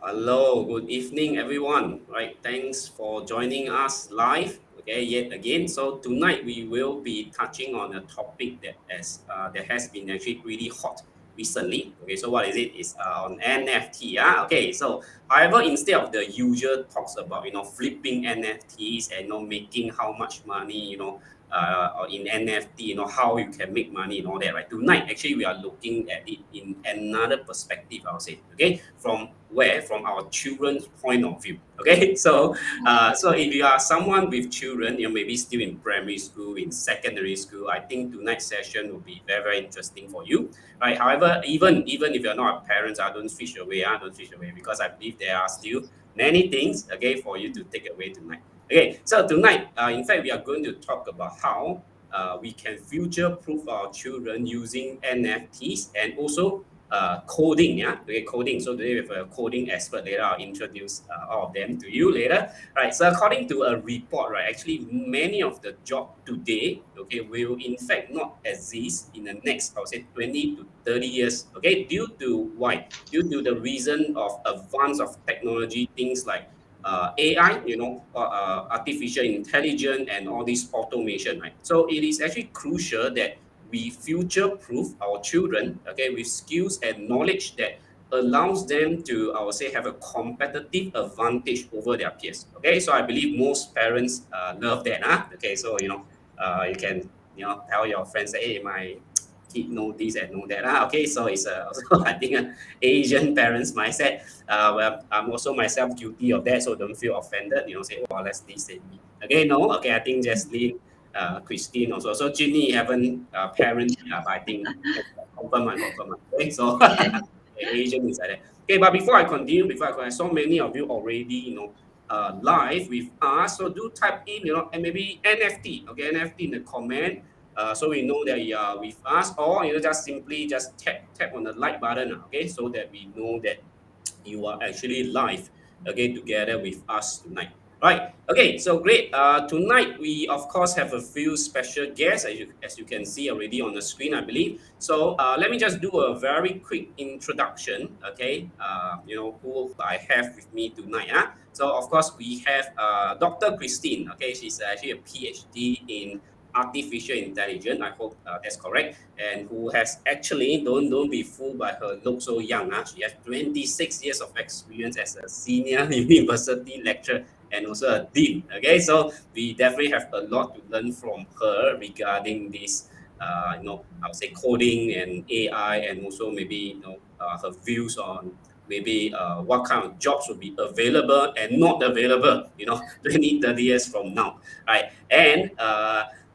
Hello, good evening, everyone. Right, thanks for joining us live. Okay, yet again. So tonight we will be touching on a topic that has been actually really hot recently. Okay, so what is it? It's on NFT. Okay. So however, instead of the usual talks about flipping NFTs and making how much money or in NFT, how you can make money and all that, right? Tonight, actually, we are looking at it in another perspective, I would say, okay? From our children's point of view, okay? So if you are someone with children, maybe still in primary school, in secondary school, I think tonight's session will be very, very interesting for you, right? However, even if you're not a parent, don't switch away, don't switch away, because I believe there are still many things, okay, for you to take away tonight. Okay, so tonight, in fact, we are going to talk about how we can future-proof our children using NFTs and also coding. Yeah, okay, coding. So today we have a coding expert. Later, I'll introduce all of them to you later. Right. So according to a report, right, actually many of the job today, okay, will in fact not exist in the next, I would say, 20 to 30 years. Okay, due to why? Due to the reason of advance of technology, things like AI, artificial intelligence and all this automation, right? So it is actually crucial that we future-proof our children, okay, with skills and knowledge that allows them to, I would say, have a competitive advantage over their peers. Okay, so I believe most parents love that, huh? Okay, so you can tell your friends, hey, my kid know this and know that. Okay, so it's also I think Asian parents mindset. Well, I'm also myself guilty of that, so don't feel offended. Say, oh, let's this say me. Okay, no, okay, I think Jaslyn, Christine also. So Ginny haven't parent, but I think confirm one, confirm one. Okay, so Asian is like that. Okay, but before I continue, so many of you already, live with us. So do type in, and maybe NFT, okay, NFT in the comment. So we know that you are with us, or just simply just tap on the like button, okay, so that we know that you are actually live, okay, together with us tonight. Right. Okay. So great. Tonight we of course have a few special guests, as you can see already on the screen, I believe. So let me just do a very quick introduction. Okay. Who I have with me tonight. So of course we have Dr. Christine. Okay, she's actually a PhD in artificial intelligence. I hope that's correct. And who has actually don't be fooled by her look so young. She has 26 years of experience as a senior university lecturer and also a dean. Okay, so we definitely have a lot to learn from her regarding this. I would say coding and AI, and also maybe her views on maybe what kind of jobs will be available and not available. 20, 30 years from now, right? And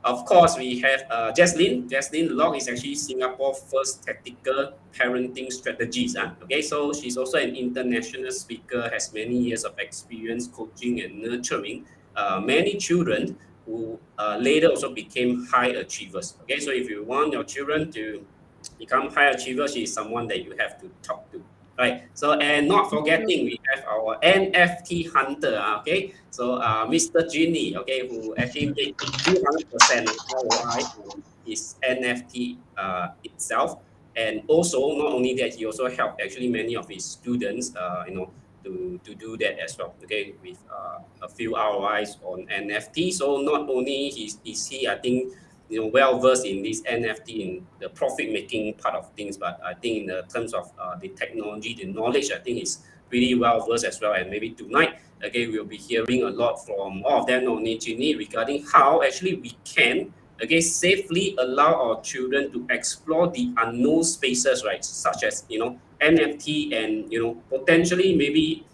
of course, we have Jaslyn. Jaslyn Locke is actually Singapore's first tactical parenting strategist. Okay, so she's also an international speaker, has many years of experience coaching and nurturing many children who later also became high achievers. Okay, so if you want your children to become high achievers, she is someone that you have to talk to. Right. So and not forgetting we have our NFT hunter. Okay. So Mr. Genie, okay, who actually made 200% ROI on his NFT itself. And also not only that, he also helped actually many of his students to do that as well. Okay, with a few ROIs on NFT. So not only is he, I think, well versed in this NFT in the profit making part of things, but I think in the terms of the technology, the knowledge, I think is pretty well versed as well. And maybe tonight, okay, we'll be hearing a lot from all of them, not only Ginny, regarding how actually we can, okay, safely allow our children to explore the unknown spaces, right, such as NFT, and potentially maybe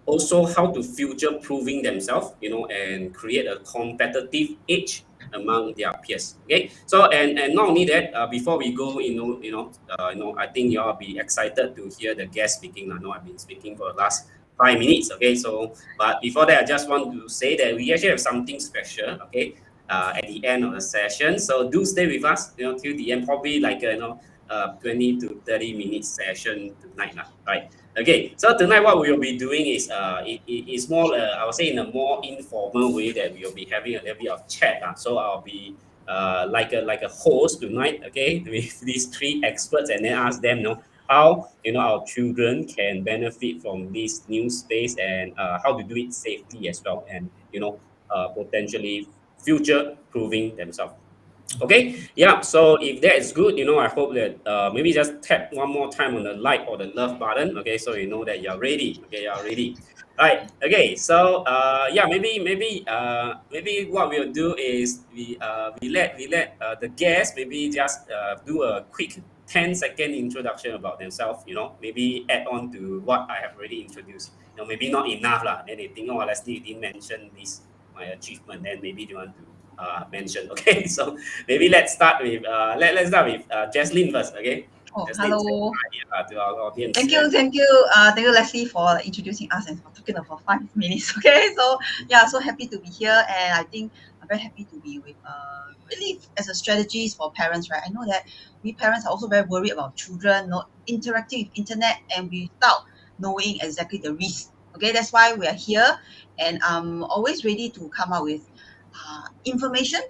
also how to future proving themselves, and create a competitive edge among their peers. Okay, so and not only that, before we go, I think you all be excited to hear the guest speaking. I know I've been speaking for the last 5 minutes. Okay, so but before that, I just want to say that we actually have something special. Okay, at the end of the session, so do stay with us, till the end, probably like 20 to 30 minutes session tonight, right? Okay, so tonight what we will be doing is it is more I would say in a more informal way that we will be having a little bit of chat. So I'll be like a host tonight, okay, with these three experts, and then ask them, how our children can benefit from this new space, and how to do it safely as well, and potentially future proving themselves. Okay, yeah. So if that is good, I hope that maybe just tap one more time on the like or the love button. Okay, so you know that you're ready. Okay, you're ready. Right. Okay. So yeah, maybe what we'll do is we let the guests maybe just do a quick 10-second introduction about themselves. Maybe add on to what I have already introduced. Maybe not enough lah. Then they think, oh, Leslie, you didn't mention this my achievement. Then maybe they want to mention. Okay, so maybe let's start with Jaslyn first. Okay, Oh, Jaslyn, say hello. hi to our audience. Thank Yeah. you, thank you, Leslie, for introducing us and for talking for 5 minutes. Okay, so yeah, so happy to be here, and I think I'm very happy to be with really as a strategies for parents, right? I know that we parents are also very worried about children not interacting with internet and without knowing exactly the risk. Okay, that's why we are here, and I'm always ready to come up with information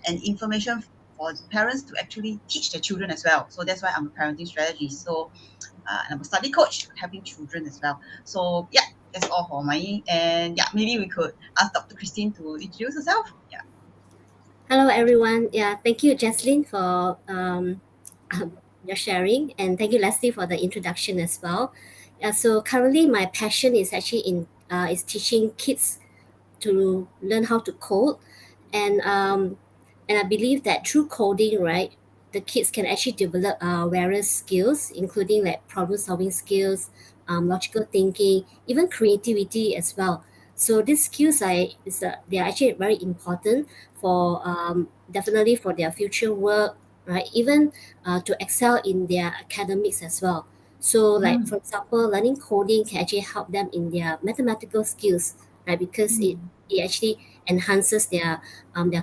for parents to actually teach their children as well. So that's why I'm a parenting strategist. So and I'm a study coach helping children as well. So yeah, that's all for my and yeah, maybe we could ask Dr. Christine to introduce herself. Yeah. Hello, everyone. Yeah, thank you, Jaslyn, for your sharing, and thank you, Leslie, for the introduction as well. Yeah, so currently, my passion is actually in is teaching kids to learn how to code, and um, and I believe that through coding, right, the kids can actually develop various skills, including like problem solving skills, logical thinking, even creativity as well. So these skills they are actually very important for definitely for their future work, right? Even to excel in their academics as well. So, like Mm, for example, learning coding can actually help them in their mathematical skills, right? Because mm. it actually enhances their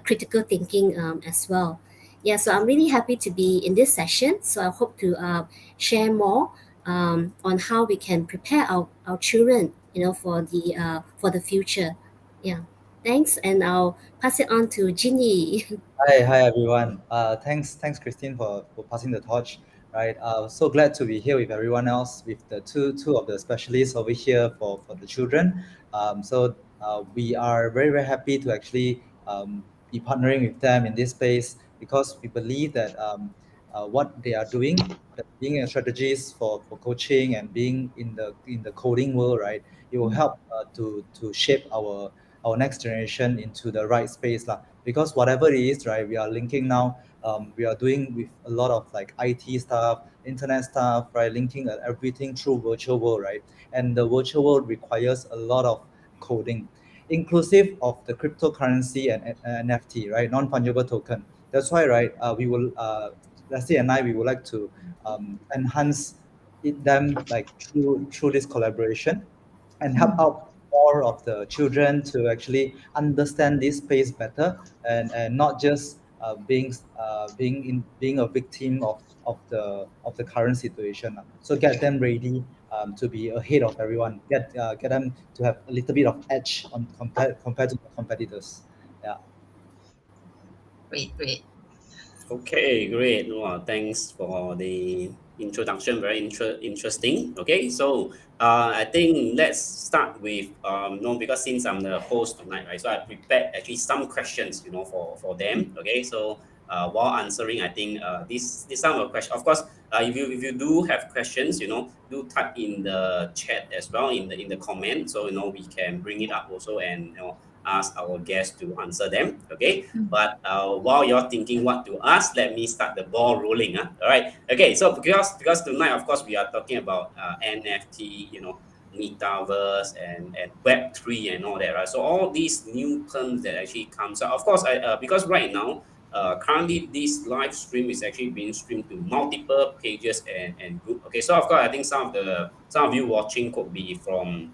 critical thinking as well. Yeah, so I'm really happy to be in this session. So I hope to share more on how we can prepare our children, for the future. Yeah, thanks, and I'll pass it on to Ginny. Hi everyone. Thanks, Christine, for passing the torch. Right. So glad to be here with everyone else, with the two of the specialists over here for the children. We are very happy to actually be partnering with them in this space because we believe that what they are doing, that being a strategist for coaching and being in the coding world, right, it will help to shape our next generation into the right space lah. Because whatever it is, right, we are linking now. We are doing with a lot of like IT stuff, internet stuff, right, linking everything through virtual world, right, and the virtual world requires a lot of coding, inclusive of the cryptocurrency and NFT, right, non-fungible token. That's why, right, we will, Leslie and I, we would like to enhance them like through this collaboration and help Mm. out more of the children to actually understand this space better and not just being a victim of the current situation. So get them ready to be ahead of everyone. Get them to have a little bit of edge on compared to the competitors. Yeah. Great, great. Okay, great. Well, thanks for the introduction. Very interesting. Okay, so I think let's start with no, because since I'm the host tonight, right? So I prepared actually some questions, for them. Okay, so while answering, I think this some of the question. Of course, if you do have questions, do type in the chat as well in the comment, so we can bring it up also, and ask our guests to answer them. Okay, Mm. but while you're thinking what to ask, let me start the ball rolling. All right. Okay. So because tonight, of course, we are talking about NFT, metaverse and Web3 and all that, right? So all these new terms that actually comes out. Of course, because right now, currently this live stream is actually being streamed to multiple pages and group. Okay. So of course, I think some of you watching could be from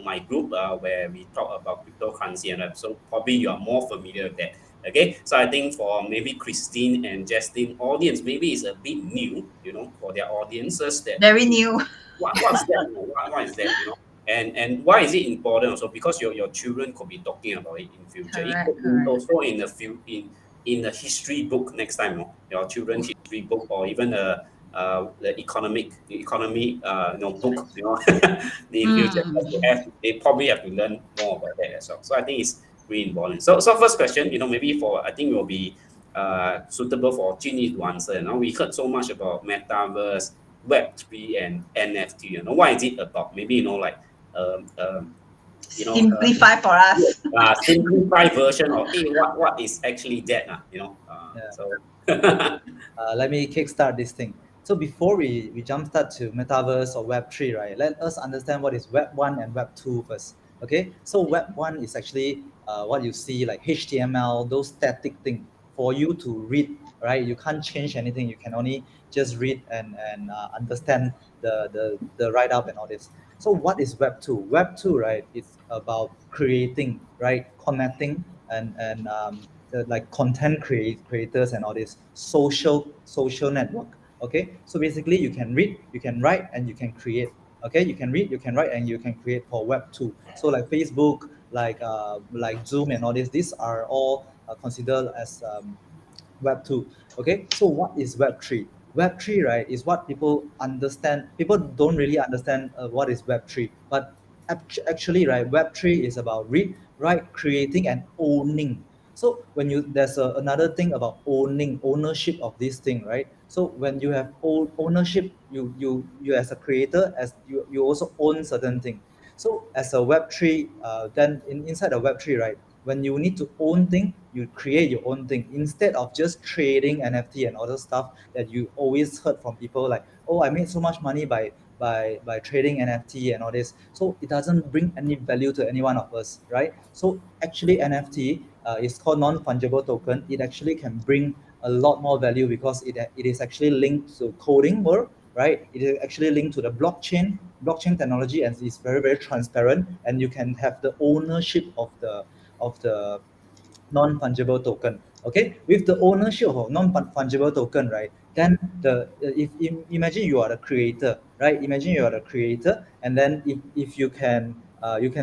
my group where we talk about cryptocurrency, and so probably you are more familiar with that. Okay, so I think for maybe Christine and Justin audience, maybe it's a bit new, for their audiences that Very new. what's that? What is that? And why is it important? Also, because your children could be talking about it in future. It Correct, could be correct. also in the history book next time. Your children's history book, or even the economy book, the future, they probably have to learn more about that as well. So I think it's really important. So first question, maybe I think it will be suitable for Ginny to answer. We heard so much about metaverse, Web3, and NFT. What is it about? Maybe like simplify for us. simplified version of what is actually that, Yeah. so Let me kickstart this thing. So before we jumpstart to metaverse or Web3, right? Let us understand what is Web 1 and Web 2 first. Okay, so Web 1 is actually what you see like HTML, those static thing for you to read, right? You can't change anything. You can only just read and understand the write up and all this. So what is Web 2? Web 2, right? It's about creating, right? Connecting and like content creators and all this social network. Okay, so basically you can read, you can write, and you can create. Okay, you can read, you can write, and you can create for Web 2. So like Facebook, like Zoom and all this, these are all considered as Web 2. Okay, so what is Web 3? Web 3, right, is what people understand. People don't really understand what is Web 3, but actually, right, Web 3 is about read, write, creating, and owning. So when there's another thing about ownership of this thing, right? So when you have ownership, you as a creator, as you also own certain thing. So as a Web3, then inside a Web3, right, when you need to own thing, you create your own thing instead of just trading NFT and other stuff that you always heard from people like, oh, I made so much money by trading NFT and all this. So it doesn't bring any value to any one of us, right? So actually NFT is called non-fungible token. It actually can bring a lot more value because it is actually linked to coding world, right? It is actually linked to the blockchain technology, and it's very, very transparent, and you can have the ownership of the non-fungible token. Okay, with the ownership of non-fungible token, right? Then if imagine you are the creator, right? Imagine you are the creator, and then if you can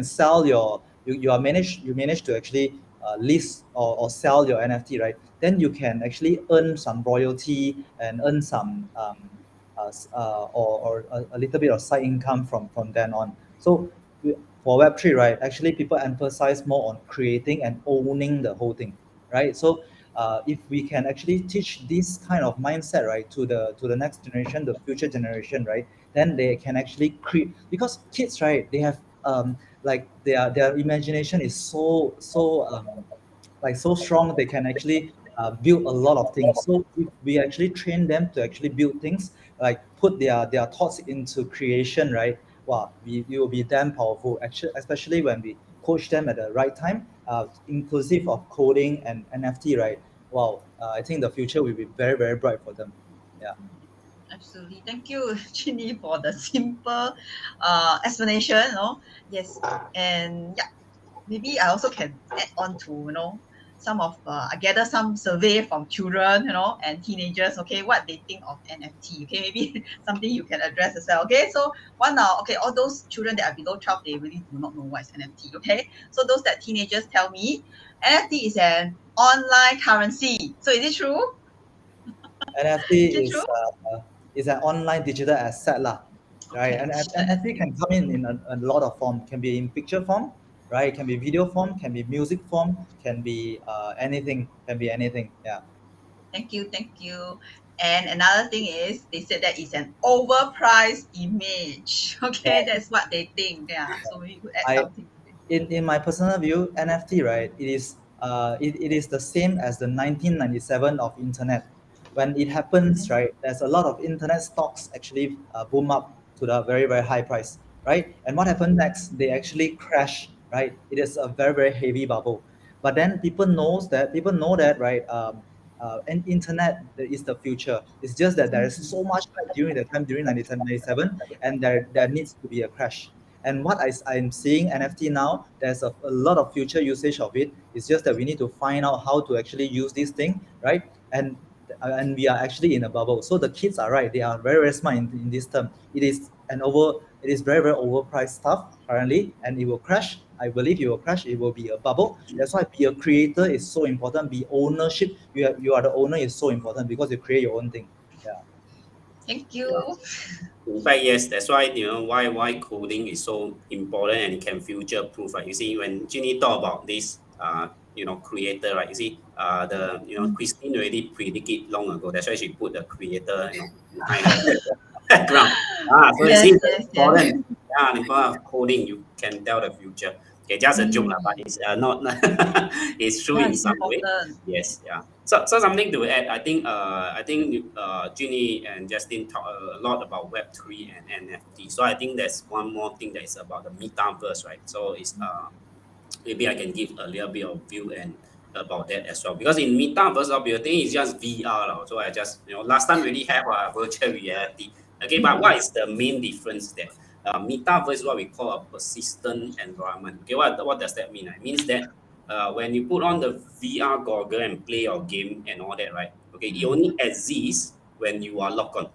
sell you manage to actually list or sell your NFT, right? Then you can actually earn some royalty and earn some or a little bit of side income from then on. So for Web3, right, actually people emphasize more on creating and owning the whole thing, right? So if we can actually teach this kind of mindset, right, to the next generation, the future generation, right, then they can actually create, because kids, right, they have like their imagination is so strong, they can actually build a lot of things. So if we actually train them to actually build things, like put their thoughts into creation, right? Wow, we will be damn powerful. Actually, especially when we coach them at the right time, inclusive of coding and NFT, right? Wow, I think the future will be very, very bright for them. Yeah. Absolutely. Thank you, Ginny, for the simple explanation. Yes. And yeah, maybe I also can add on to, some of, I gather some survey from children, and teenagers, okay, what they think of NFT. Okay, maybe something you can address as well. Okay, so okay, all those children that are below 12, they really do not know what is NFT. Okay, so those that teenagers tell me, NFT is an online currency. So is it true? NFT Is it true? is an online digital asset lah, right? Okay, And digital NFT asset. can come in a lot of form. Can be in picture form, right? Can be video form, can be music form, can be anything, can be anything. Yeah. Thank you, thank you. And another thing is, they said that it's an overpriced image. Okay, Yeah. that's what they think. Yeah, so maybe you could add I something to it. in my personal view, NFT, right? It is the same as the 1997 of internet. When it happens, right, there's a lot of internet stocks actually boom up to the very, very high price, right? And what happened next? They actually crash, right? It is a very, very heavy bubble. But then people know that, right? And internet is the future. It's just that there is so much hype during the time during 1997, and there needs to be a crash. And what I'm seeing NFT now, there's a lot of future usage of it. It's just that we need to find out how to actually use this thing, right? And we are actually in a bubble. So the kids are right; they are very, very smart in this term. It is very, very overpriced stuff currently, and it will crash. I believe it will crash. It will be a bubble. That's why be a creator is so important. Be ownership. You are the owner is so important because you create your own thing. Yeah. Thank you. In fact, yes, that's why why coding is so important and it can future proof, right? You see, when Ginny talk about this creator, right? You see, the Christine already predicted long ago. That's why she put the creator, behind the background. So you Yes, see the yes, yes. important, the importance of coding, you can tell the future. Okay, just a joke, lah, but it's not it's true Yeah, in it's some way. important. Yes, yeah. So something to add. I think Ginny and Justin talk a lot about Web3 and NFT. So I think there's one more thing that is about the metaverse, right? So it's maybe I can give a little bit of view and about that as well. Because in metaverse, I think it's just VR. Lah. So I just last time really have a virtual reality. Okay, but what is the main difference there? Metaverse is what we call a persistent environment. Okay, what does that mean? It means that when you put on the VR goggle and play your game and all that, right? Okay, it only exists when you are logged on.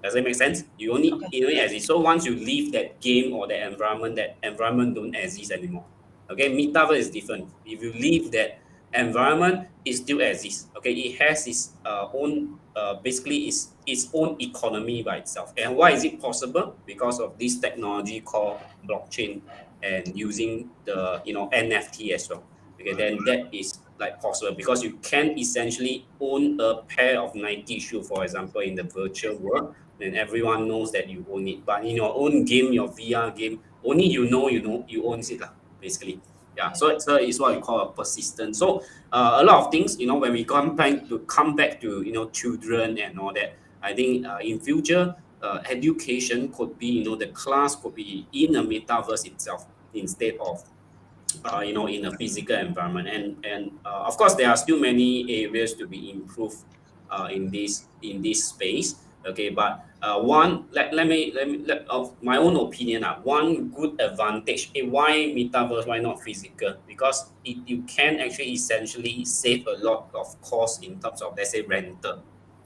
Does that make sense? Okay. It only exist. So once you leave that game or that environment don't exist anymore. Okay, metaverse is different. If you leave that environment, it still exists. Okay, it has its own basically its own economy by itself. And why is it possible? Because of this technology called blockchain and using the NFT as well. Okay, then that is like possible because you can essentially own a pair of Nike shoe, for example, in the virtual world, then everyone knows that you own it. But in your own game, your VR game, only you own it lah, basically. Yeah. Yes. So it's what we call a persistent. So a lot of things, when we come back to children and all that, I think in future education could be the class could be in a metaverse itself instead of in a physical environment. And of course, there are still many areas to be improved in this space. Okay, but one of my own opinion, one good advantage. Why metaverse? Why not physical? Because you can actually essentially save a lot of cost in terms of, let's say, rental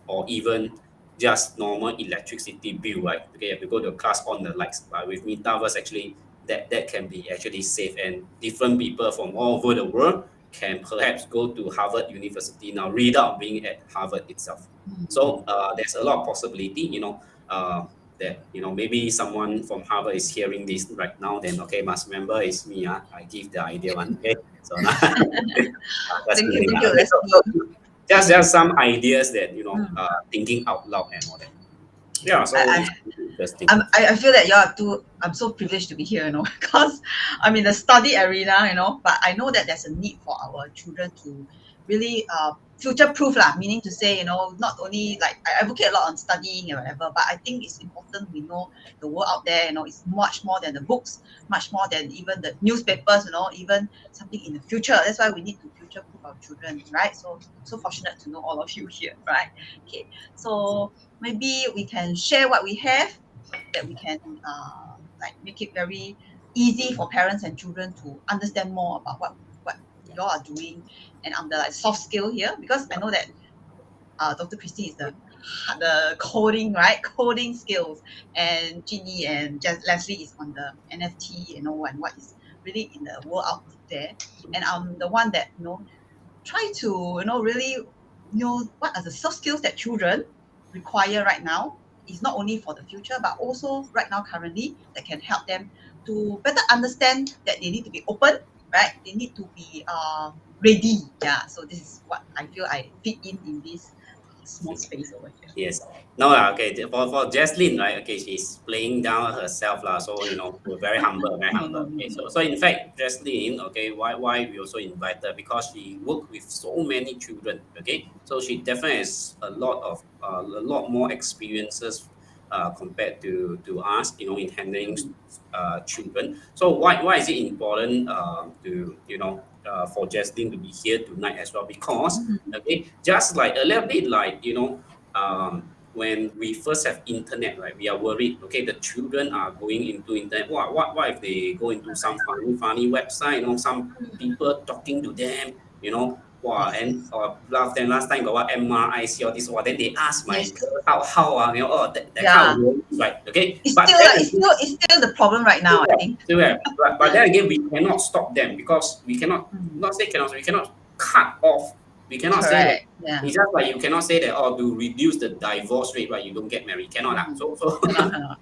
or even just normal electricity bill, right? Okay, you have to go to class on the lights. But with metaverse, actually, that can be actually safe, and different people from all over the world can perhaps go to Harvard University now without being at Harvard itself. So there's a lot of possibility, that maybe someone from Harvard is hearing this right now. Then okay, must remember it's me. I give the idea one. Okay, so that's Thank you, kidding. thank you, Okay, Leslie. just some ideas that Mm. thinking out loud and all that. Yeah, so I, it's interesting. I feel that you are too. I'm so privileged to be here, because I'm in the study arena, but I know that there's a need for our children to really future proof lah. Meaning to say, not only like I advocate a lot on studying and whatever, but I think it's important we know the world out there. It's much more than the books, much more than even the newspapers. Even something in the future. That's why we need to future proof our children, right? So fortunate to know all of you here, right? Okay, so maybe we can share what we have that we can like make it very easy for parents and children to understand more about what you all are doing and under like soft skill here, because I know that Dr. Christy is the coding, right? Coding skills, and Ginny and Leslie is on the NFT, and what is really in the world out there. And I'm the one that try to really what are the soft skills that children require right now. Is not only for the future, but also right now currently that can help them to better understand that they need to be open, right? They need to be ready. Yeah. So this is what I feel I fit in this small space over here. Yes. No, lah, okay. For Jaslyn, right? Okay, she's playing down herself, lah. So we're very humble, very No, no, humble. no, Okay, no. so in fact, Jaslyn, okay, why we also invite her, because she worked with so many children. Okay, so she definitely has a lot more experiences compared to us, in handling children. So why is it important to for Jaslyn to be here tonight as well? Because okay, just like a little bit like when we first have internet, right? We are worried. Okay, the children are going into internet. What if they go into some funny website? Some people talking to them. Wow, Yes, and yes, last time got what MRIC or this. Wow, then they ask my yes. girl how that kind of Yeah. worries, right? Okay, It's but still then like it's still the problem right now, I think. still have, but then again, we cannot stop them because we cannot Mm. not say cannot we cannot cut off We cannot say that. Correct. Yeah. It's just like you cannot say that, oh, to reduce the divorce rate, right? You don't get married. Cannot lah. So Cannot.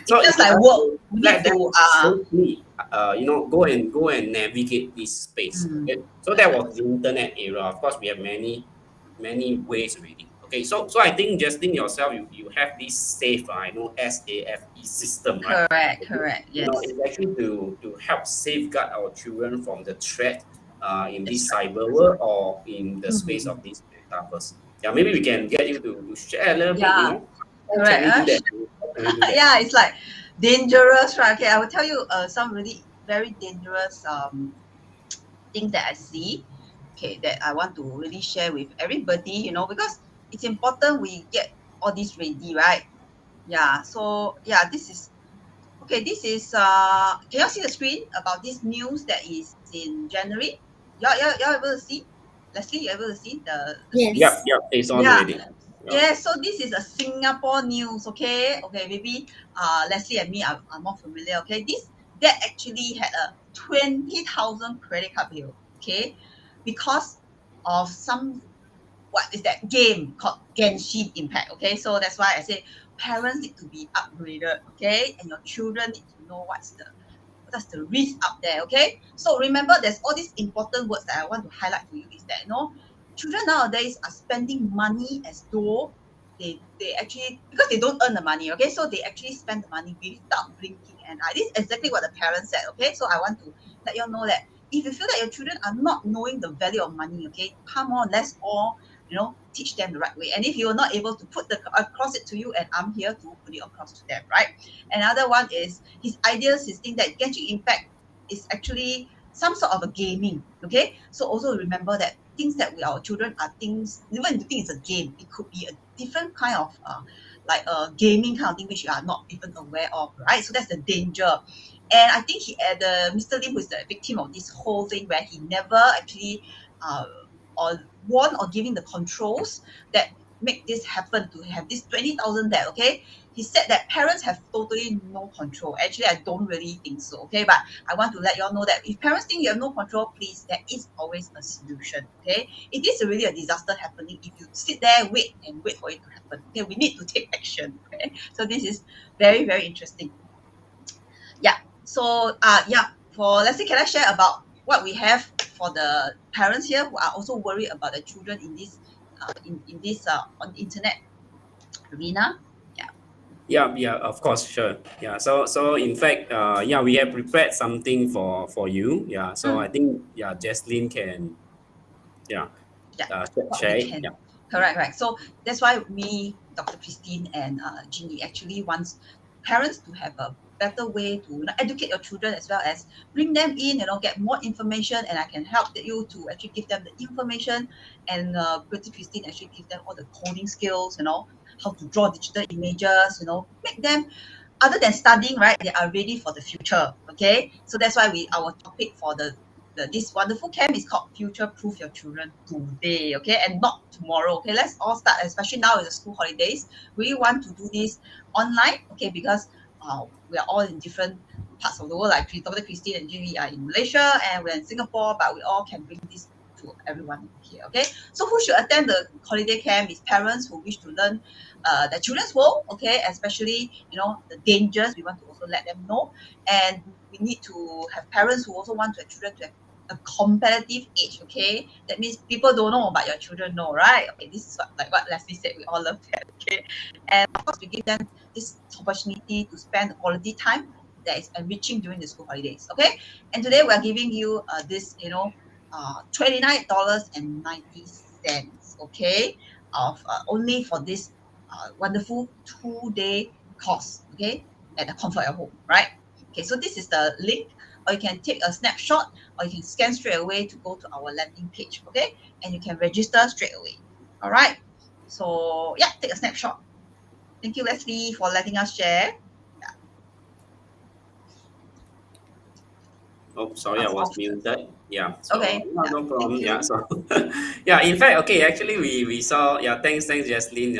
so It's just you like have work. to We let need them to safely, go and navigate this space. Okay, so that was the internet era. Of course, we have many ways already. Okay, so I think Justin yourself, you have this safe, I know SAFE system, right? Okay. correct. It's Yes. actually to help safeguard our children from the threat in this That's right. cyber world or in the space Mhm. of this metaverse. Yeah, maybe we can get you to share a little bit, Yeah, how can correct. we do that? How can we do that? Yeah, it's like dangerous, right? Okay, I will tell you some really very dangerous things that I see. Okay, that I want to really share with everybody, because it's important we get all this ready, right? Yeah. So yeah, this is okay. This is can you see the screen about this news that is in January? Y'all able to see? Leslie, you able to see the screen? Yes. Yep, it's on Yeah. already. Yeah. Yeah, so this is a Singapore news, okay? Okay, maybe Leslie and me are more familiar, okay? This that actually had a 20,000 credit card bill, okay? Because of some what is that game called Genshin Impact, okay? So that's why I say parents need to be upgraded, okay? And your children need to know what's the risk up there, okay? So remember, there's all these important words that I want to highlight to you is that, children nowadays are spending money as though they actually, because they don't earn the money, okay? So they actually spend the money without blinking an eye. This is exactly what the parents said, okay? So I want to let you all know that if you feel that your children are not knowing the value of money, okay, come on, let's all teach them the right way. And if you're not able to put across it to you, and I'm here to put it across to them, right? Another one is his ideas, his thing that Genshin Impact is actually some sort of a gaming. Okay, so also remember that things that we our children are things, even if you think it's a game, it could be a different kind of like a gaming kind of thing which you are not even aware of, right? So that's the danger. And I think the Mr. Lim, who is the victim of this whole thing, where he never actually uh, or warn or giving the controls that make this happen to have this 20,000 there, okay? He said that parents have totally no control. Actually, I don't really think so, okay? But I want to let you all know that if parents think you have no control, please, there is always a solution, okay? It is really a disaster happening if you sit there, wait for it to happen, okay? We need to take action, okay? So this is very, very interesting. Yeah. So, for let's say, can I share about what we have for the parents here who are also worried about the children in this in this on the internet arena? Yeah. Yeah, of course, sure. Yeah, so in fact, yeah, we have prepared something for you. Yeah, so I Mm, think Jaslyn can yeah yeah. What we share it. can. Yeah. Correct, right. So that's why me, Dr. Christine, and Ginny actually wants parents to have a better way to educate your children as well as bring them in, get more information, and I can help you to actually give them the information. And Dr. Christine actually give them all the coding skills, how to draw digital images, make them other than studying, right, they are ready for the future. Okay, so that's why our topic for this wonderful camp is called Future Proof Your Children Today, okay, and not tomorrow. Okay, let's all start, especially now with the school holidays. We want to do this online, okay, because we are all in different parts of the world. Like Dr. Christine and Julie are in Malaysia, and we're in Singapore, but we all can bring this to everyone here. Okay, so who should attend the holiday camp is parents who wish to learn the children's world, okay, especially the dangers. We want to also let them know, and we need to have parents who also want their children to have a competitive age, okay? That means people don't know, but your children know, right? Okay, this is what Leslie said. We all love that, okay? And of course, we give them this opportunity to spend quality time that is enriching during the school holidays, okay? And today we are giving you this, $29.90, okay, of only for this wonderful 2-day course, okay, at the comfort of home, right? Okay, so this is the link, or you can take a snapshot, or you can scan straight away to go to our landing page, okay, and you can register straight away. All right, so yeah, take a snapshot. Thank you, Leslie, for letting us share. Oh, sorry, I was muted. Yeah, so Okay, yeah, no problem. thank Yeah, you. so yeah, in fact, okay, actually, we saw. Yeah, thanks, Jaslyn.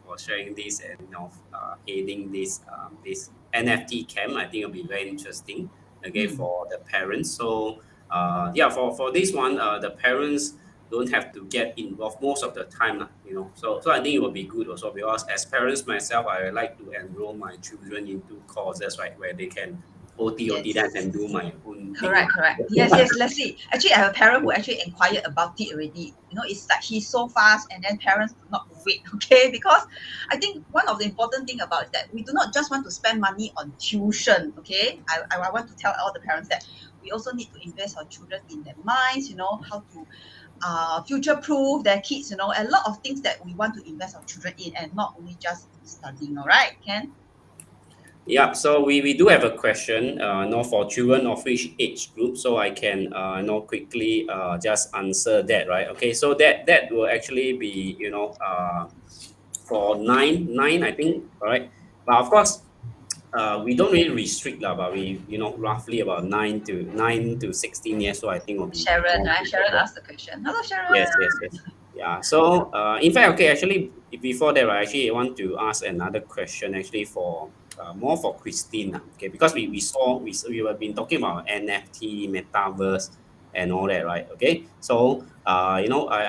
For sharing this and heading this NFT camp. I think it'll be very interesting. Okay, Mm, for the parents. So yeah, for this one, the parents don't have to get involved most of the time, you know. So I think it will be good also, because as parents myself, I like to enroll my children into courses, right, where they can OT, then I can do my own thing. Correct. Yes, Leslie. Actually, I have a parent who actually inquired about it already. You know, it's like he's so fast, and then parents do not wait, okay? Because I think one of the important thing about it is that we do not just want to spend money on tuition, okay? I want to tell all the parents that we also need to invest our children in their minds, you know, how to future-proof their kids, you know, a lot of things that we want to invest our children in, and not only just studying, all right, Ken? Yeah, so we do have a question, for children of which age group, so I can quickly just answer that, right? Okay, so that will actually be for nine, I think, all right. But of course, we don't really restrict lah, but we roughly about 9 to 16 years, so I think will be Sharon, more right? Sharon suitable. asked the question. Hello, Sharon. Yes. Yeah. So, in fact, okay, actually, before that, I actually want to ask another question, actually, for more for Christine, okay, because we have been talking about NFT, metaverse, and all that, right? Okay. So, I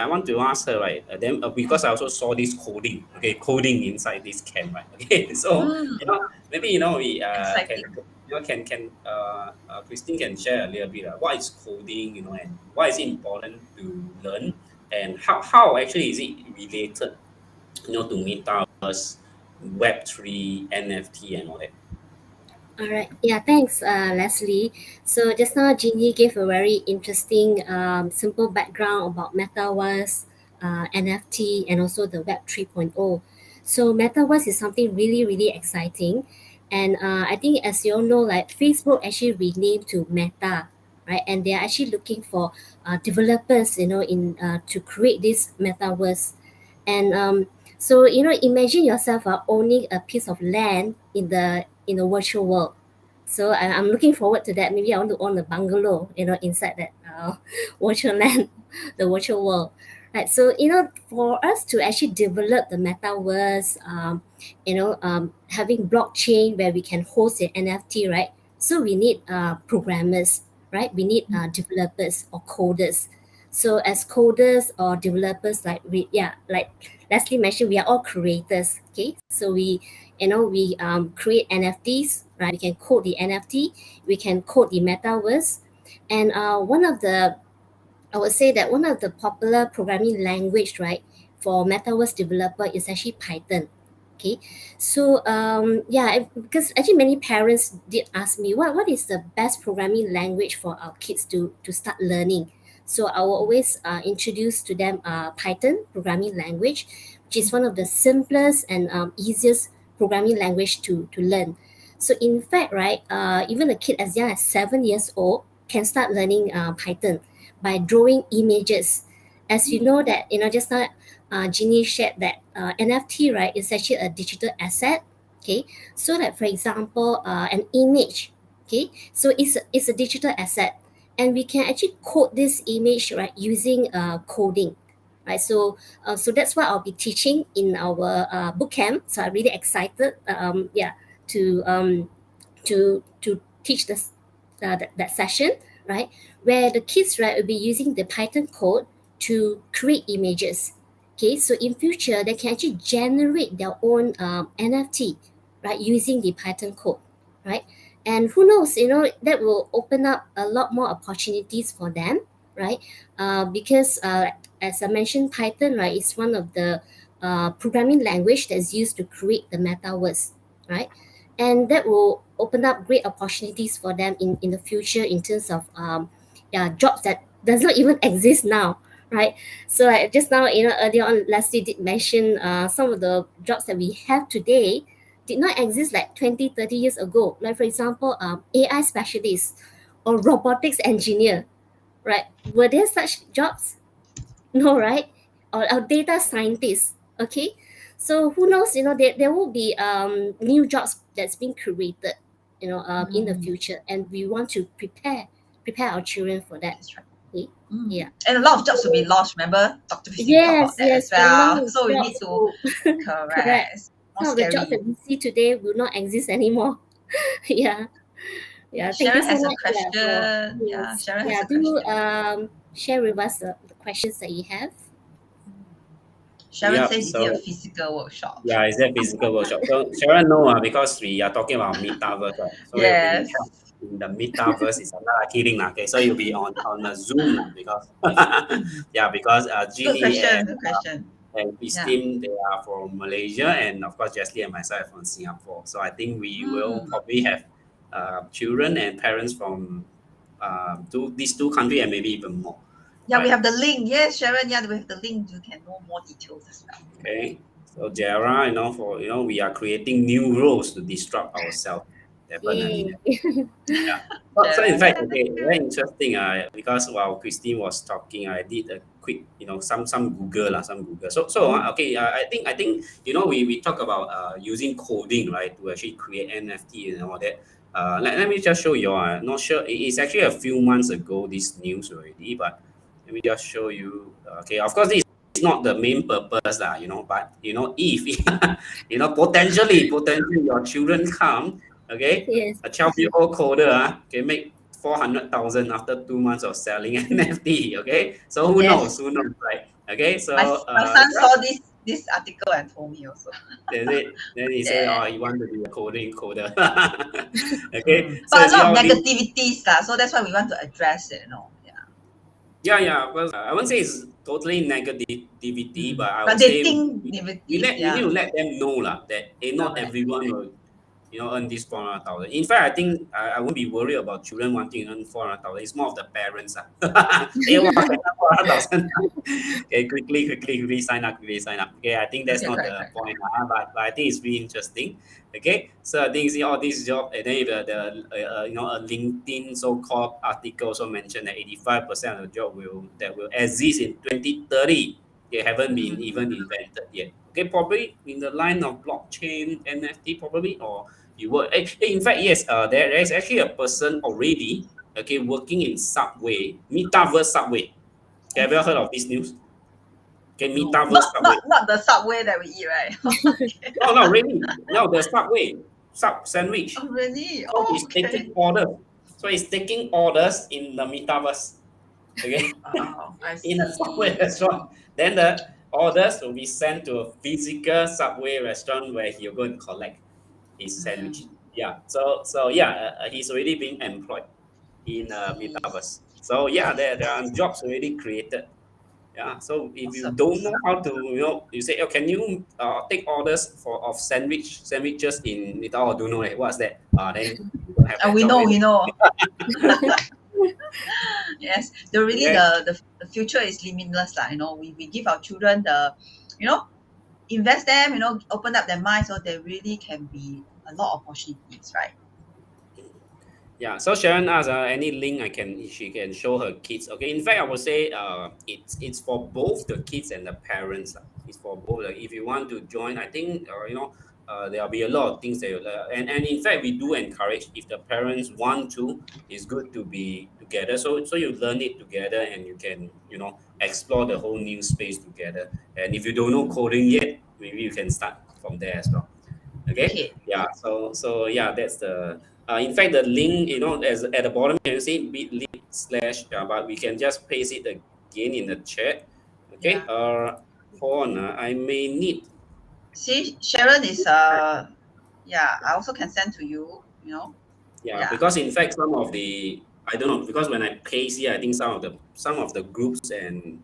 want to ask her, right? Then because I also saw this coding, okay, coding inside this camp, right? Okay. So, maybe we can Exciting. Christine can share a little bit what is coding, and why is it important to learn, and how actually is it related, to metaverse, Web3, NFT, and all that. All right. Yeah, thanks, Leslie. So just now, Jeannie gave a very interesting, simple background about Metaverse, NFT, and also the Web 3.0. So Metaverse is something really, really exciting. And I think, as you all know, like Facebook actually renamed to Meta, right? And they are actually looking for developers, in to create this Metaverse. And so imagine yourself owning a piece of land in the virtual world. So I'm looking forward to that. Maybe I want to own a bungalow, inside that virtual land, the virtual world. Right. So for us to actually develop the metaverse, having blockchain where we can host an NFT, right? So we need programmers, right? We need developers or coders. So as coders or developers, like Leslie mentioned, we are all creators. Okay, so we create NFTs, right? We can code the NFT, we can code the metaverse, and I would say that one of the popular programming language, right, for metaverse developer is actually Python. Okay, so because actually many parents did ask me what is the best programming language for our kids to start learning. So I will always introduce to them Python programming language, which is one of the simplest and easiest programming language to learn. So in fact, right, even a kid as young as 7 years old can start learning Python by drawing images. As you know that, just now Jeannie shared that NFT, right, is actually a digital asset. Okay, so that for example, an image, okay, so it's a digital asset, and we can actually code this image, right, using coding, right? So that's what I'll be teaching in our boot camp. So I'm really excited, to teach this that session, right, where the kids, right, will be using the Python code to create images. Okay, so in future they can actually generate their own NFT, right, using the Python code, right? And who knows, that will open up a lot more opportunities for them, right? Because as I mentioned, Python, right, is one of the programming language that's used to create the metaverse, right? And that will open up great opportunities for them in the future in terms of jobs that does not even exist now, right? So just now, earlier on, Leslie did mention some of the jobs that we have today did not exist like 20, 30 years ago. Like for example, AI specialist or robotics engineer, right? Were there such jobs? No, right? Or data scientists, okay? So who knows, there will be new jobs that's being created, in the future, and we want to prepare our children for that. That's right. Okay? Yeah. And a lot of jobs will be lost. Remember, Dr. Christine talked about Yes, that as yes, a lot well. of So we need jobs to will correct. correct. More Some of the jobs scary. that we see today will not exist anymore. Yeah. Yeah, thank you Sharon so has a much. Yeah, for question. Yeah, yes. Sharon has Yeah, a do question. share with us the questions that you have. Sharon Yep, says, is it a so physical workshop? yeah, it's a physical workshop. So Sharon, no, because we are talking about metaverse, right? So you'll be Yes. in the metaverse. It's not kidding, lah. Okay, so you'll be on a Zoom, lah, because yeah, because Good Jeannie question. Good question. and Yeah. Christine, they are from Malaysia, and of course Jessie and myself from Singapore. So I think we will probably have children and parents from these two countries and maybe even more. Yeah, we Right. have the link. Yes, Sharon. Yeah, we have the link. You can know more details as well. Okay. So Jara, we are creating new roles to disrupt ourselves. Definitely. Yay. Yeah. So in Sharon, fact, yeah, okay, thank very you. interesting. Because while Christine was talking, I did a quick, some Google lah, some Google. Okay. I think we talk about using coding, right, to actually create NFT and all that. Let me just show you. Not sure. It's actually a few months ago. This news already, but let me just show you. Okay. Of course, this is not the main purpose lah. But if potentially your children come. Okay, Yes. a 12-year-old coder can make 400,000 after 2 months of selling NFT. Okay, so who knows? Yes. Who knows, right? Okay, so My son saw this article and told me also. is it? Then he said, Yeah. "Oh, he want to be a coder." Okay, so But a it's lot of all this. negativities, so that's why we want to address it. Yeah. Yeah. Because I won't say it's totally negativity, but I But would they say think we negative. we need Yeah. to let them know lah that not Correct. everyone will earn this 400,000. In fact, I think I won't be worried about children wanting to earn 400,000. It's more of the parents. They want 400,000. Okay, quickly sign up, Okay, I think that's Okay, not correct, the correct. point, but I think it's really interesting. Okay, so I think see all these job, and then a LinkedIn so-called article also mentioned that 85% of the job that will exist in 2030. They haven't been even invented yet. Okay, probably in the line of blockchain, NFT, probably, or you work. In fact, yes, there is actually a person already, okay, working in Subway, Metaverse Subway. Okay, have you heard of this news? Okay, No, Metaverse Subway. not the Subway that we eat, right? Okay. No, no, really. No, the Subway, sub sandwich. Oh, really? So Oh, he's okay. taking orders. So he's taking orders in the Metaverse. Okay, Oh, I in a Subway see. restaurant. Then the orders will be sent to a physical Subway restaurant where he'll go and collect his sandwich. Yeah. So yeah, he's already being employed I in see. Metaverse. So yeah, there are jobs already created. Yeah. So if you Awesome, don't know awesome. how to, you say, oh, can you take orders of sandwiches in Meta? Oh, don't know what's that? Then you don't have that We job know, we anymore. know. Yes, Okay. the future is limitless, lah. We give our children you know, invest them, open up their minds so there really can be a lot of opportunities, right? Yeah, so Sharon asked any link she can show her kids. Okay, in fact, I would say it's for both the kids and the parents. It's for both. Like, if you want to join, I think there'll be a lot of things that and in fact we do encourage if the parents want to. It's good to be together. So you learn it together and you can explore the whole new space together. And if you don't know coding yet, maybe you can start from there as well. Okay. Okay. Yeah. So yeah, that's the. In fact, the link, as at the bottom, you can see bit.ly/ but we can just paste it again in the chat. Okay. Yeah. Hold on. I may need. See, Sharon is yeah, I also can send to you, Yeah, Yeah. because in fact, some of the I don't know because when I paste here, I think some of the groups and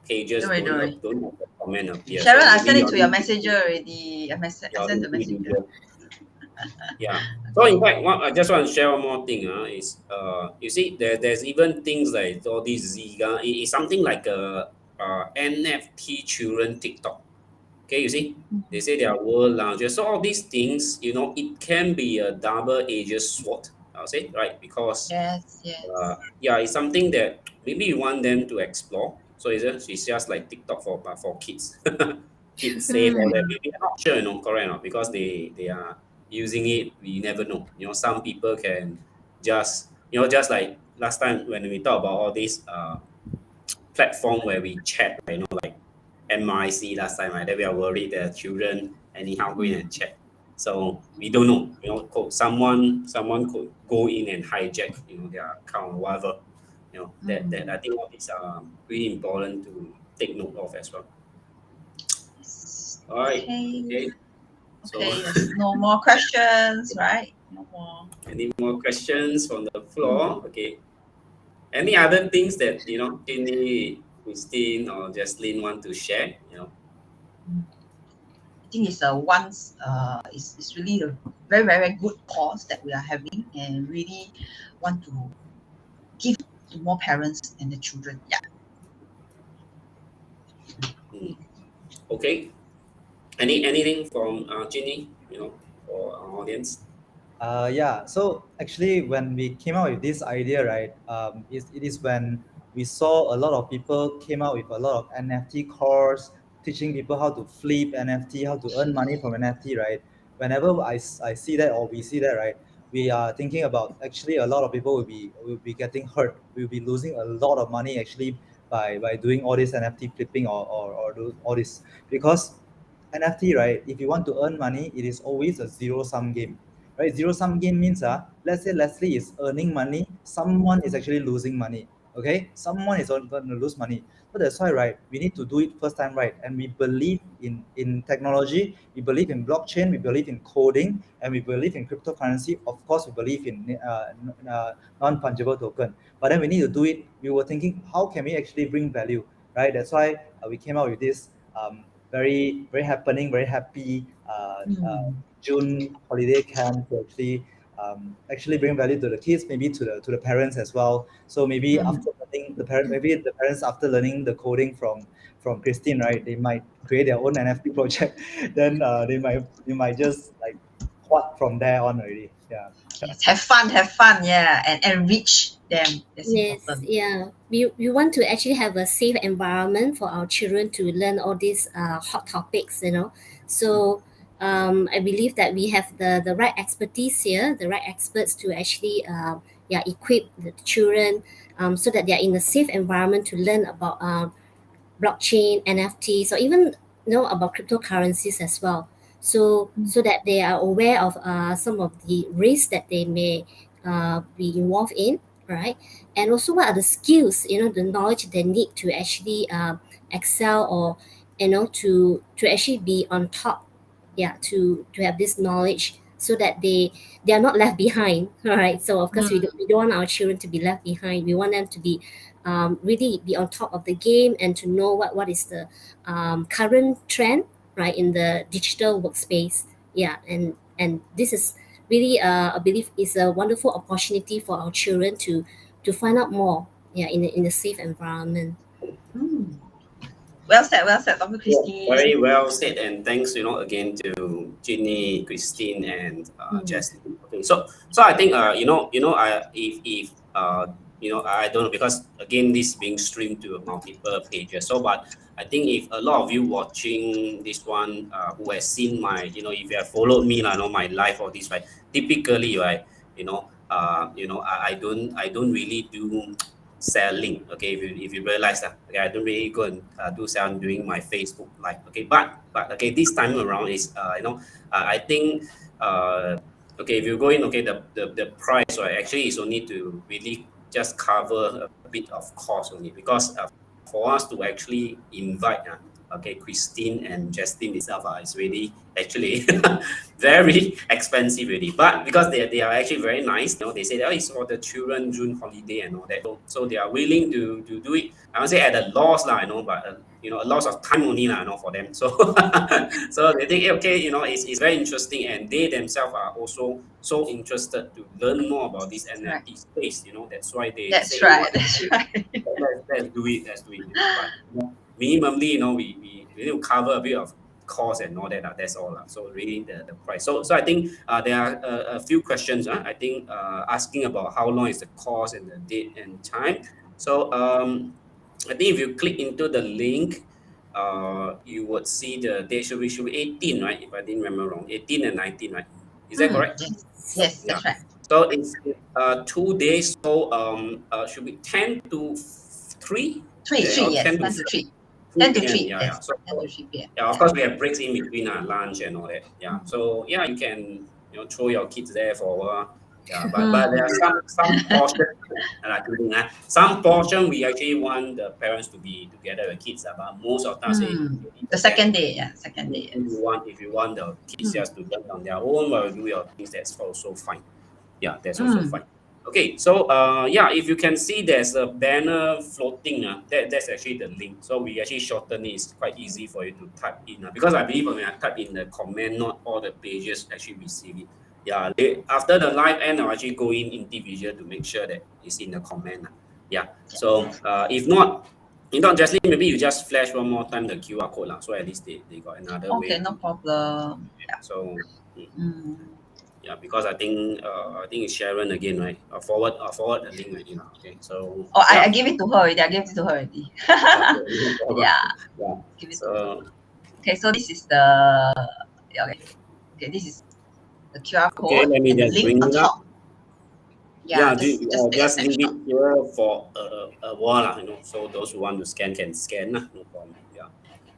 pages Don't worry, don't worry. don't have the comment appear. Sharon, So I maybe sent it to your messenger already. I your sent the messenger. individual. Yeah. So in fact, what I just want to share one more thing. Is you see there's even things like all these Ziga. It's something like a NFT children TikTok. Okay, you see, they say they are world largest. So all these things, it can be a double-edged sword. I'll say right because Yes, yes. yeah, it's something that maybe you want them to explore. So it's just like TikTok for kids. Kids save all that. Maybe I'm not sure, correct or not, because they are using it. We never know. Some people can just like last time when we talk about all these platform where we chat, like MIC last time, right? That we are worried that children anyhow go in and chat. So we don't know. Someone could go in and hijack, their account or whatever. That I think is really important to take note of as well. All right. Okay. So Okay, there's no more questions, right? No more. any more questions from the floor? Okay. Any other things that Jenny, Christine, or Jaslyn want to share? I think it's it's really a very, very good cause that we are having and really want to give to more parents and the children. Yeah. Okay. Anything from Jenny, for our audience? Yeah, so actually when we came out with this idea, right, it is when we saw a lot of people came out with a lot of NFT course, teaching people how to flip NFT, how to earn money from NFT, right? Whenever I see that or we see that, right, we are thinking about actually a lot of people will be getting hurt, will be losing a lot of money actually by doing all this NFT flipping or do all this, because NFT, right, if you want to earn money, it is always a zero sum game, right? Zero sum game means let's say Leslie is earning money, someone is actually losing money. Okay, someone is going to lose money. So that's why, right, we need to do it first time, right? And we believe in technology, we believe in blockchain, we believe in coding, and we believe in cryptocurrency. Of course, we believe in non-fungible token. But then we need to do it. We were thinking, how can we actually bring value, right? That's why we came out with this very very happening, very happy June holiday camp to actually bring value to the kids, maybe to the parents as well. So maybe after learning maybe the parents after learning the coding from Christine, right, they might create their own NFT project. Then they might just like what from there on already. Yeah. Yes, have fun, yeah, and enrich them. That's Yes, important. yeah. We want to actually have a safe environment for our children to learn all these hot topics, So I believe that we have the right expertise here, the right experts to actually equip the children so that they are in a safe environment to learn about blockchain, NFTs, or even know about cryptocurrencies as well. So that they are aware of some of the risks that they may be involved in, right? And also what are the skills, the knowledge they need to actually excel, or to actually be on top, to have this knowledge so that they are not left behind. All right. So of course we don't want our children to be left behind. We want them to be really be on top of the game and to know what is the current trend, right, in the digital workspace. Yeah, and this is really I believe is a wonderful opportunity for our children to find out more, in a safe environment. Mm. Well said, Dr. Christine. Very well said, and thanks, again to Ginny, Christine, and Jaslyn. Okay, so I think if I don't know, because again this being streamed to multiple pages. So, but I think if a lot of you watching this one who has seen my, if you have followed me, my life or this, right? Typically, right, I don't really do selling. Okay, if you realize that, okay, I don't really go and do selling during my Facebook live. Okay, but okay, this time around is I think okay, if you go in, okay, the price, right, actually is only to really just cover a bit of cost only, because for us to actually invite okay, Christine and Justin itself is really actually very expensive really. But because they are actually very nice, they say that, oh, it's for the children June holiday and all that. So they are willing to do it. I would say at a loss, but a loss of time only, for them. So so they think, okay, it's very interesting, and they themselves are also so interested to learn more about this Right. NFT space. That's why they That's say, right. That's right. let's do it. But minimally, we need to cover a bit of cost and all that. That's all. So really the price. So I think there are a few questions. I think asking about how long is the cost and the date and time. So I think if you click into the link, you would see the date should be 18, right? If I didn't remember wrong, 18 and 19, right? Is that correct? Yes, Yeah. that's right. So it's 2 days. So should be 10 to 3, Three, or yes, 10 to 10 to 3. 3 10 to p.m. 3, Yeah, yeah. yes. So 10 to 3 p.m. yeah, of Yeah. course we have breaks in between lunch and all that. Yeah. So yeah, you can throw your kids there for a while. Yeah, but there are some portions Some portion we actually want the parents to be together with kids, but most of the time say The second day, second day. if you want the kids just to learn on their own or do your things, that's also fine. Yeah, that's also fine. Okay, so if you can see there's a banner floating, that's actually the link. So we actually shorten it. It's quite easy for you to type in, because I believe when I type in the comment, not all the pages actually receive it. Yeah, after the live end, I'll actually go in individual to make sure that it's in the comment. Yeah, so if not, Jaslyn, maybe you just flash one more time the QR code, so at least they got another way. Okay, no problem. Yeah. So, yeah, because I think it's Sharon again, right? Forward the link already. Okay, so. Oh, I give it to her already. Yeah. Give it to her. Okay, so this is the this is the QR code. Okay, let me just bring it up. Yeah, just leave it here for a while, so those who want to scan can scan, no problem. Yeah.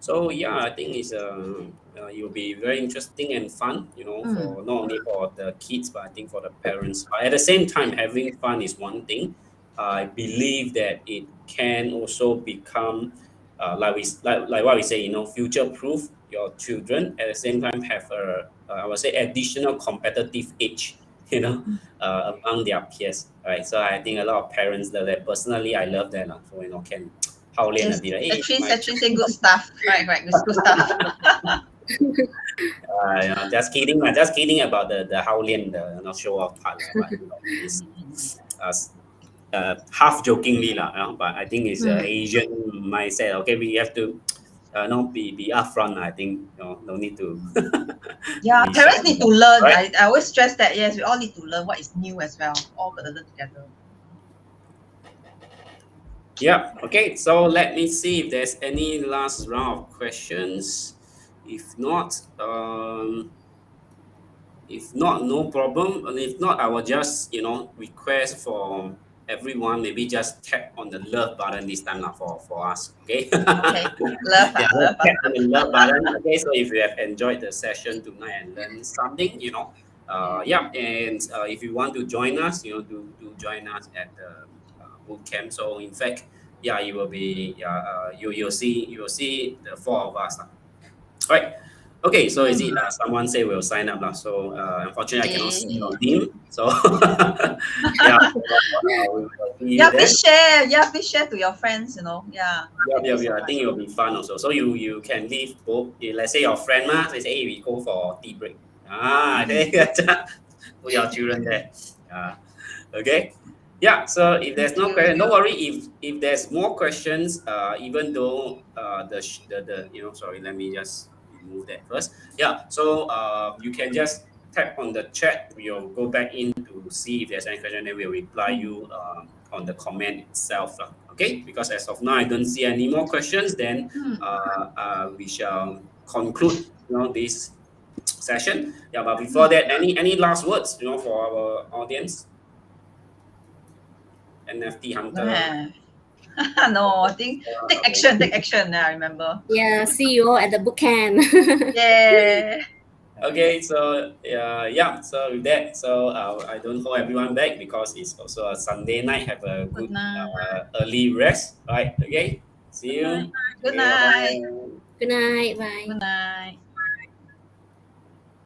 So yeah, I think it's it will be very interesting and fun, for not only for the kids, but I think for the parents. But at the same time, having fun is one thing. I believe that it can also become like what we say, future proof your children. At the same time, have I would say additional competitive edge, among their peers, right? So I think a lot of parents love that. Personally, I love that. So can how late a bit. Actually say good stuff. Right, good stuff. Just kidding about the how late the show off part, but it's half jokingly but I think it's Asian mindset. Okay, we have to be upfront. I think no need to. Yeah, parents need to learn. Right? I always stress that. Yes, we all need to learn what is new as well. All got to learn together. Yeah. Okay. So let me see if there's any last round of questions. If not, no problem. And if not, I will just request for everyone, maybe just tap on the love button this time for us. Okay. Okay. Love tap on the love button. Okay. So if you have enjoyed the session tonight and learned something, and if you want to join us, do join us at the boot camp. So in fact, you will be you will see the four of us. Right. Okay, so is it someone say we'll sign up so unfortunately I cannot see your name, so please share. Please share to your friends. Yeah, I think it will be fun also. So you can leave both. Let's say your friend they say, hey, we go for tea break. Put your children there. Okay. Yeah, so if there's no question, don't worry. If there's more questions, even though the sorry, let me just remove that first. Yeah, so you can just tap on the chat. We'll go back in to see if there's any question, then we'll reply you on the comment itself. Okay, because as of now I don't see any more questions. Then we shall conclude this session. Yeah, but before that, any last words for our audience? NFT hunter. No, I think take action. I remember. Yeah, see you all at the boot camp. Yeah. Okay, so so with that, so I don't hold everyone back because it's also a Sunday night. Have a good early rest, right? Okay, see you. Good night. Good night. Bye. Good night.